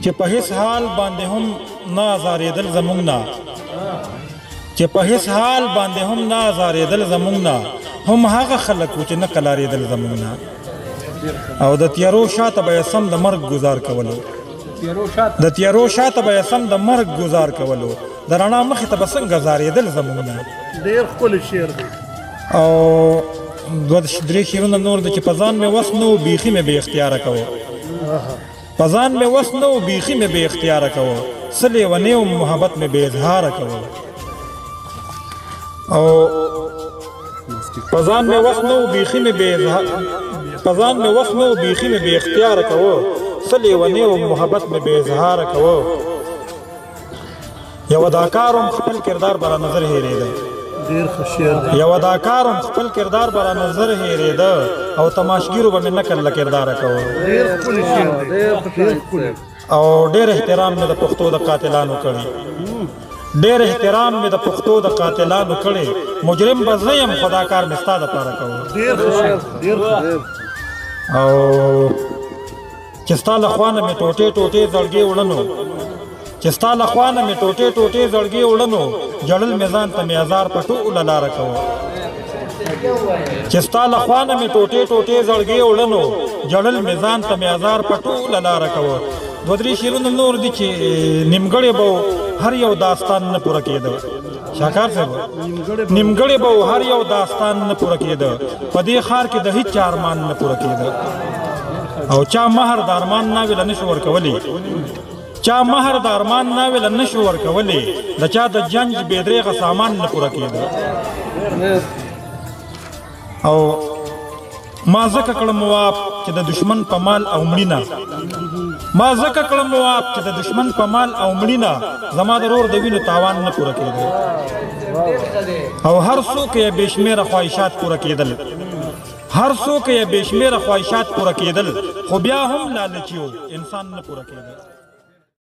چې په هیڅ حال باندې هم نه ازارېدل زمونږ نه، چې په هیڅ حال باندې هم نه ازارېدل زمونږ نه، هم هغه خلک وو چې نه قلارېدل زمونږ نه. او د تیارو شاته به یې سم د مرګ ګزار کولو، د تیارو شاته به یې سم د مرګ ګزار کولو، د رڼا مخې ته به څنګه ازارېدل زمونږ نه. ډېر ښکلی شعر دی. او دوه درې شعرونه نور دي چې په ځان مې وس نه و بیخي مې بې اختیاره کوه، په ځان مې وس نه و بیخي مې بې اختیاره کوه، څه لیونی و محبت مې بې اظهاره کوه. او په ځان مې وس نه و بیخي مې په ځان مې وس نه و بیخي مې بې اختیاره کوه، څه لیونی و محبت مې بې اظهاره کوه. یو اداکارم خپل کردار به را نظر هېرېده، ډېر ښه شعر دی. یو اداکارم خپل کردار به را نظر هېرېده، او تماشګیرو به مې نکل له کرداره کوه. ډېر ښکلی شعر دی. ډېر ښکلی. او ډېر احترام مې د پښتو د قاتلانو کړی، ډېر احترام مې د پښتو د قاتلانو کړی، مجرم به زه یم خو دا کار مې ستا دپاره کوه. ډېر ښه شعر، ډېر ښه. او چې ستا له خوا نه مې ټوټې ټوټې زړګې وړنو، چې ستا له خوا نه مې ټوټې ټوټې زړګې وړنو، جړل مې ځان ته مې ازار په ټوله لاره کوه. چې ستا له خوا نه مې ټوټې ټوټې زړګې وړنو، جړل مې ځان ته مې ازار په ټوله لاره کوه. دوه درې شعرونه نور دي چې نیمګړی به هر یو داستان نه پوره کېده. شاکار صاحب نیمګړی به هر یو داستان نه پوره کېده، په دې ښار کې د هیچ چا ارمان نه پوره کېده. او چا مهر د ارمان ناویله نشو ورکولی، چا مهر د ارمان ناویله نشو ورکولی، د چا د جنج بې دریغه سامان نه پوره کېده. او ما ځکه کړم واب چې د دشمن په مال او مړینه، ما ځکه کړم واب چې د دشمن په مال او مړینه، زما د رور د وینو تاوان نه پوره کېده. او هر څوک یې بې شمېره خواهشات پوره کېدل، هر څوک یې بې شمېره خواهشات پوره کېدل، خو بیا هم لالچي و انسان نه پوره کېده.